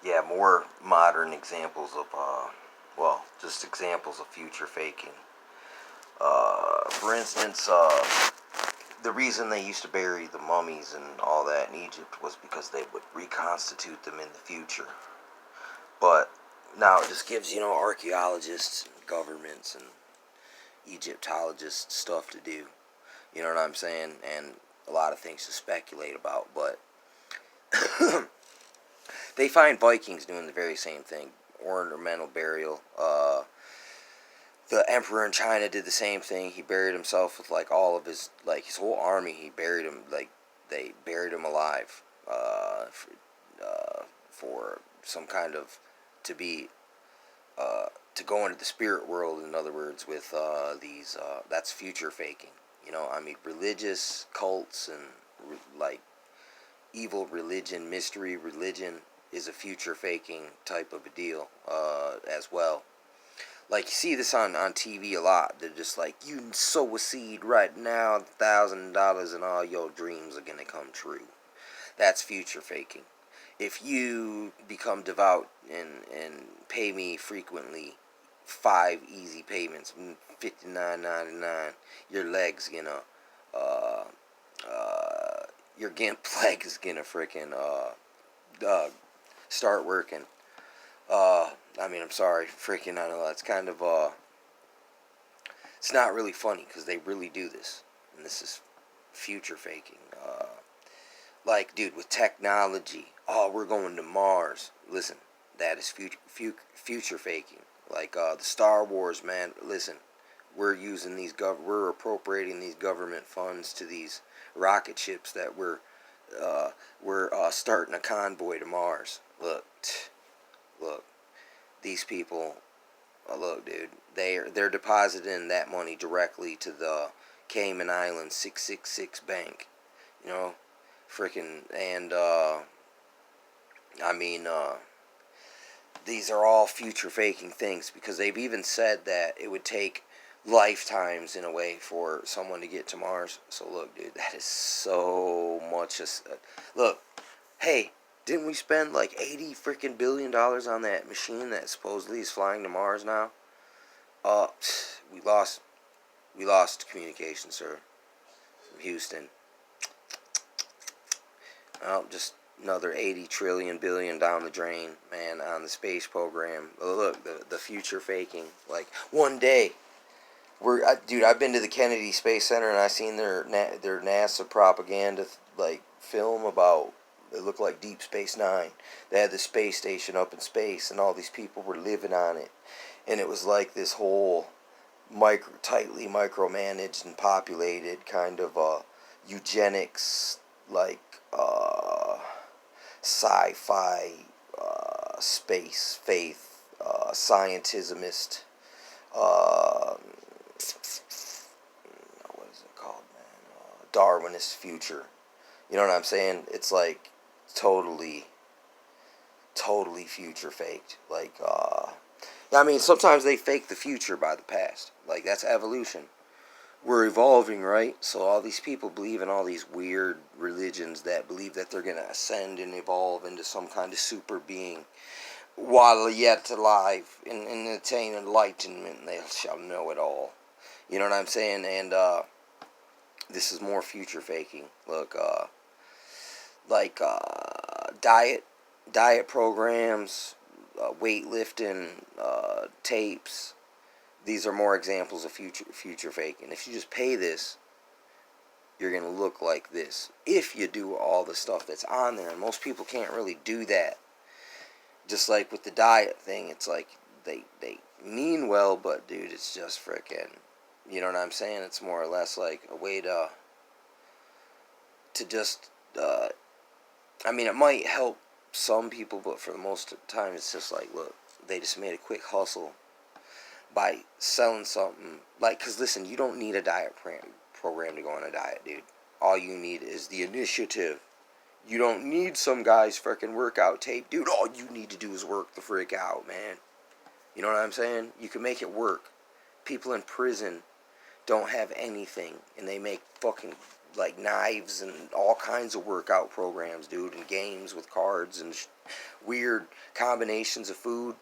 Yeah, more modern examples of, well, just examples of future faking. For instance, the reason they used to bury the mummies and all that in Egypt was because they would reconstitute them in the future. But now it just gives, archaeologists, and governments, and Egyptologists stuff to do. You know what I'm saying? And a lot of things to speculate about. But they find Vikings doing the very same thing. Ornamental burial. The emperor in China did the same thing. He buried himself with like all of his whole army. He buried him like they buried him alive, for some kind of to be to go into the spirit world. In other words, with these that's future faking. I mean, religious cults and like evil religion, mystery religion is a future faking type of a deal as well. Like, you see this on TV a lot. They're just like, you can sow a seed right now, $1,000, and all your dreams are going to come true. That's future faking. If you become devout and pay me frequently 5 easy payments, $59.99, your leg's gonna, uh, your gimp leg is gonna freaking, start working. I'm sorry, freaking, I know, it's kind of, it's not really funny, because they really do this, and this is future faking. Like, dude, with technology, oh, we're going to Mars. Listen, that is future faking. Like, the Star Wars, man, listen, we're appropriating these government funds to these rocket ships that we're starting a convoy to Mars. Look, these people, look, dude, they're depositing that money directly to the Cayman Islands 666 bank, you know, freaking, and I mean, these are all future faking things, because they've even said that it would take lifetimes in a way for someone to get to Mars. So look, dude, that is so much. Look, hey, didn't we spend like $80 billion on that machine that supposedly is flying to Mars now? Uh, we lost communication, sir. From Houston. Well, just another 80 trillion billion down the drain, man, on the space program. Oh, look, the future faking. Like, one day, dude, I've been to the Kennedy Space Center, and I seen their NASA propaganda like film about. It looked like Deep Space Nine. They had the space station up in space, and all these people were living on it, and it was like this whole tightly micromanaged and populated kind of eugenics, like sci-fi, space faith, scientismist, what is it called, man? Darwinist future. You know what I'm saying? It's like totally, totally future faked. Like, I mean, sometimes they fake the future by the past. Like, that's evolution. We're evolving, right? So all these people believe in all these weird religions that believe that they're going to ascend and evolve into some kind of super being while yet alive and attain enlightenment. They shall know it all. You know what I'm saying? And this is more future faking. Look, like diet programs, weightlifting tapes. These are more examples of future faking. If you just pay this, you're gonna look like this. If you do all the stuff that's on there, and most people can't really do that. Just like with the diet thing, it's like they mean well, but dude, it's just frickin'. You know what I'm saying? It's more or less like a way to just. I mean, it might help some people, but for the most of the time, it's just like, look, they just made a quick hustle by selling something. Like, because listen, you don't need a diet program to go on a diet, dude. All you need is the initiative. You don't need some guy's freaking workout tape, dude. All you need to do is work the frick out, man. You know what I'm saying? You can make it work. People in prison don't have anything, and they make fucking like knives and all kinds of workout programs, dude, and games with cards and weird combinations of food.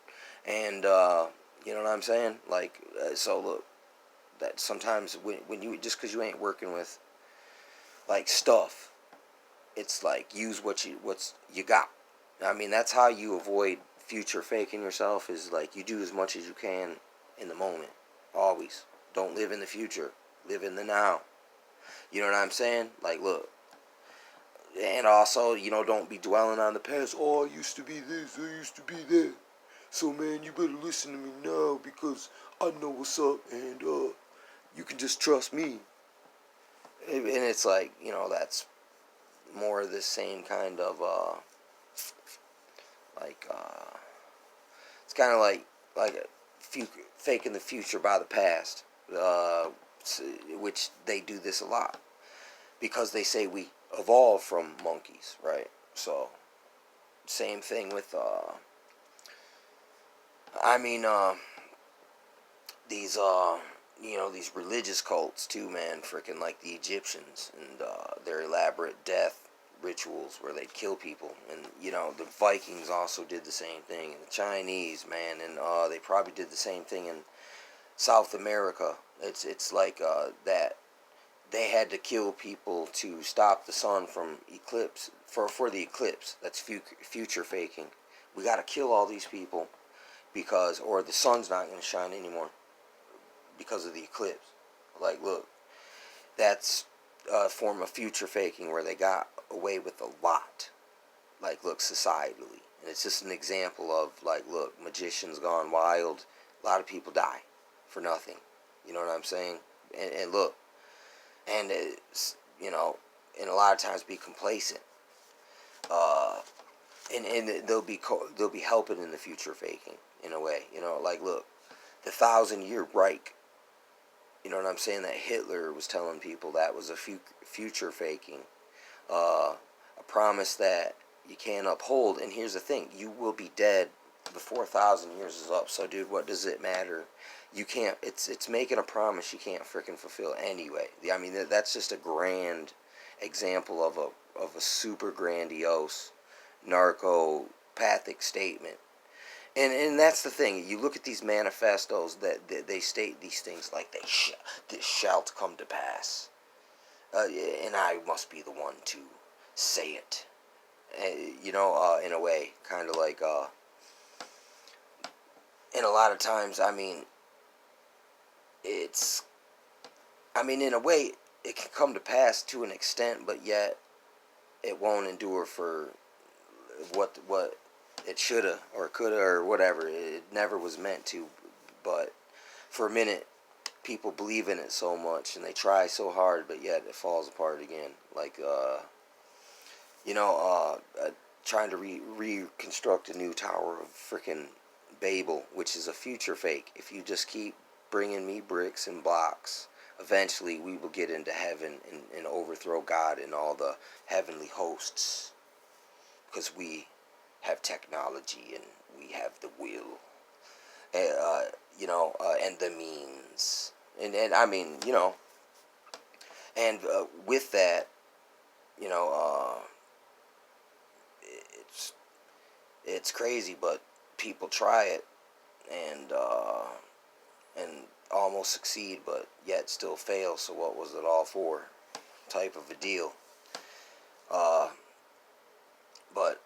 And you know what I'm saying? Like, so look, that sometimes when you, just because you ain't working with like stuff, it's like use what's you got. I mean, that's how you avoid future faking yourself, is like you do as much as you can in the moment. Always. Don't live in the future. Live in the now. You know what I'm saying? Like, look. And also, you know, don't be dwelling on the past. Oh, I used to be this, I used to be that. So, man, you better listen to me now because I know what's up and you can just trust me. And it's like, you know, that's more of the same kind of, like, it's kind of like faking the future by the past, which they do this a lot because they say we evolved from monkeys, right? So same thing with I mean these you know, these religious cults too, man. Freaking like the Egyptians and their elaborate death rituals where they'd kill people, and you know the Vikings also did the same thing, and the Chinese, man, and they probably did the same thing in South America. It's like that they had to kill people to stop the sun from eclipse for the eclipse. That's future faking. We got to kill all these people because, or the sun's not going to shine anymore because of the eclipse. Like, look, that's a form of future faking where they got away with a lot. Like, look, societally. And it's just an example of, like, look, magicians gone wild. A lot of people die for nothing. You know what I'm saying? And look, and it's, you know, and a lot of times be complacent. And they'll be helping in the future faking in a way. You know, like, look, the 1,000-year Reich. You know what I'm saying? That Hitler was telling people that was a future faking, a promise that you can't uphold. And here's the thing: you will be dead before 1,000 years is up. So, dude, what does it matter? You can't. It's making a promise you can't freaking fulfill anyway. I mean, that's just a grand example of a super grandiose narcopathic statement. And that's the thing. You look at these manifestos that they state these things like this shall come to pass, and I must be the one to say it. You know, in a way, kind of like. And a lot of times, I mean, it's. I mean, in a way, it can come to pass to an extent, but yet it won't endure for what it shoulda or coulda or whatever. It never was meant to, but for a minute, people believe in it so much and they try so hard, but yet it falls apart again. Like, you know, trying to reconstruct a new Tower of frickin' Babel, which is a future fake. If you just keep bringing me bricks and blocks, eventually we will get into heaven and overthrow God and all the heavenly hosts, because we have technology and we have the will, you know, and the means, and I mean, you know, and with that, you know, it's crazy, but people try it and almost succeed, but yet still fail. So what was it all for? Type of a deal. But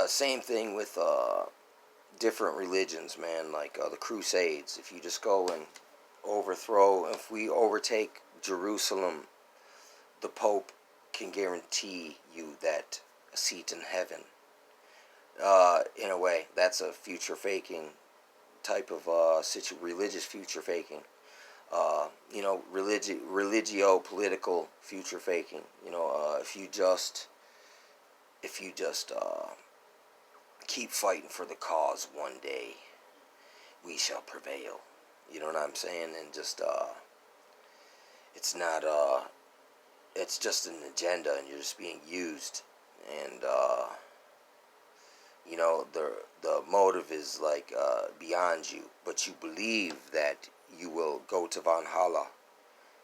same thing with different religions, man. Like the Crusades. If you just go and if we overtake Jerusalem, the Pope can guarantee you that a seat in heaven. In a way, that's a future faking type of religious future faking. You know, religio-political future faking. You know, if you just keep fighting for the cause, one day we shall prevail. You know what I'm saying? And just it's not it's just an agenda, and you're just being used. And you know, the motive is like beyond you, but you believe that you will go to Valhalla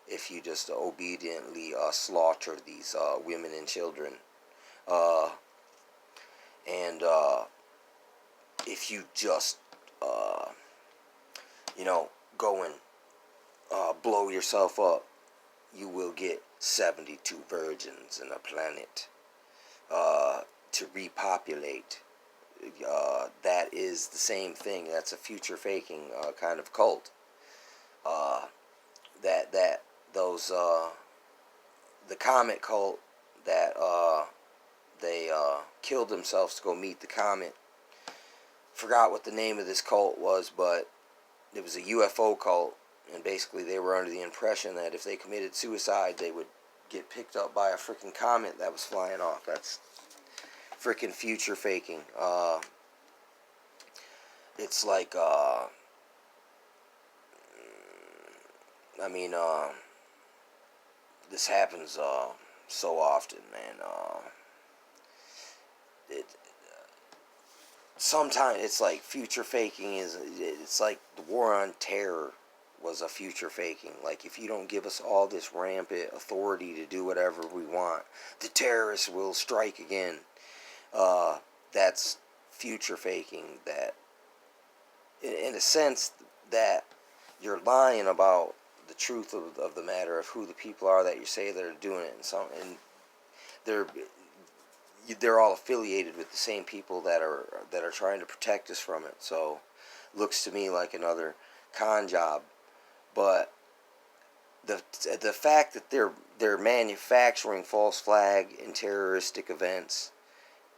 if you just obediently slaughter these women and children. Uh, and if you just, uh, go and blow yourself up, you will get 72 virgins in a planet to repopulate. That is the same thing. That's a future faking kind of cult. Uh, that those the comet cult that they killed themselves to go meet the comet. Forgot what the name of this cult was, but it was a UFO cult, and basically they were under the impression that if they committed suicide, they would get picked up by a freaking comet that was flying off. That's freaking future faking. It's like, I mean, this happens so often, man. It Sometimes it's like future faking it's like the war on terror was a future faking. Like, if you don't give us all this rampant authority to do whatever we want, the terrorists will strike again. That's future faking. That, in a sense, that you're lying about the truth of the matter of who the people are that you say that are doing it, and they're all affiliated with the same people that are trying to protect us from it. So, looks to me like another con job. But the fact that they're manufacturing false flag and terroristic events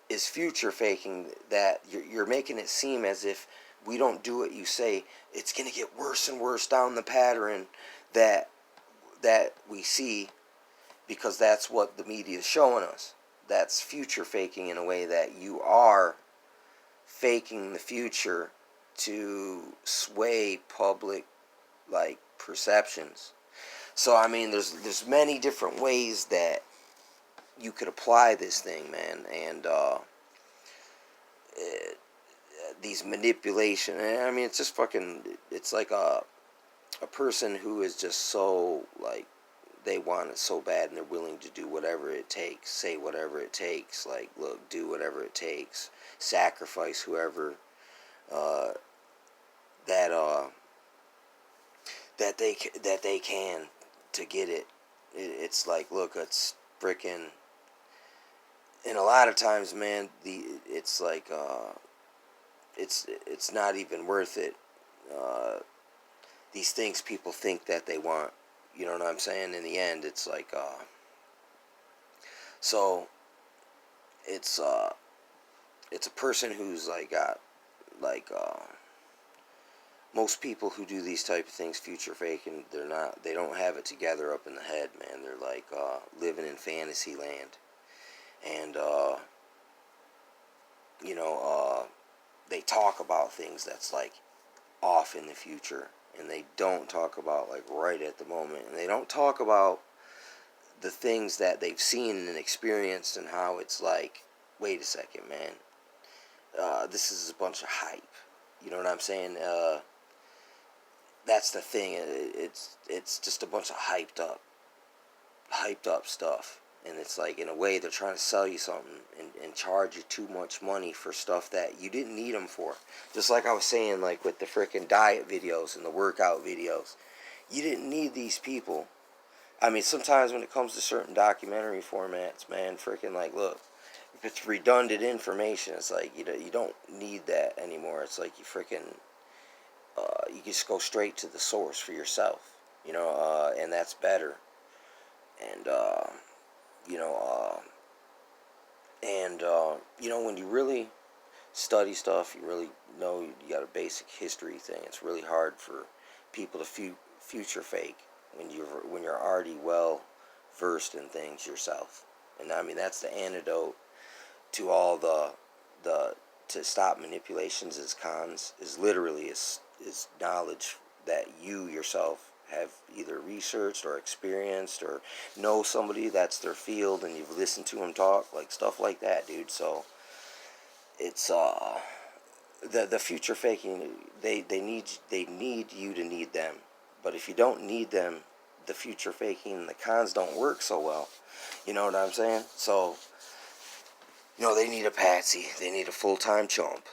is future faking. That you're making it seem as if we don't do what you say, it's gonna get worse and worse down the pattern that we see, because that's what the media is showing us. That's future faking, in a way that you are faking the future to sway public, like, perceptions. So, I mean, there's many different ways that you could apply this thing, man. And these manipulation, and I mean, it's just fucking, it's like a person who is just so, like, they want it so bad, and they're willing to do whatever it takes, say whatever it takes, like, look, do whatever it takes, sacrifice whoever uh, that that they can to get it. It's like, look, it's freaking, and a lot of times, man, it's like it's not even worth it. These things people think that they want, you know what I'm saying? In the end, it's like so it's a person who's like got, like, most people who do these type of things, future faking, they don't have it together up in the head, man. They're like living in fantasy land. And they talk about things that's like off in the future, and they don't talk about, like, right at the moment, and they don't talk about the things that they've seen and experienced, and how it's like, wait a second, man, this is a bunch of hype, you know what I'm saying? That's the thing. It's just a bunch of hyped up stuff. And it's like, in a way, they're trying to sell you something, and charge you too much money for stuff that you didn't need them for. Just like I was saying, like, with the freaking diet videos and the workout videos. You didn't need these people. I mean, sometimes when it comes to certain documentary formats, man, freaking, like, look, if it's redundant information, it's like, you don't need that anymore. It's like, you just go straight to the source for yourself, and that's better. And, you know, when you really study stuff, you really know you got a basic history thing. It's really hard for people to future fake when you're already well versed in things yourself. And I mean, that's the antidote to all the to stop manipulations as cons, is literally is knowledge that you yourself have either researched or experienced, or know somebody that's their field and you've listened to them talk, like, stuff like that, dude. So it's the future faking, they need you to need them. But if you don't need them, the future faking and the cons don't work so well. You know what I'm saying? So, they need a patsy. They need a full-time chump.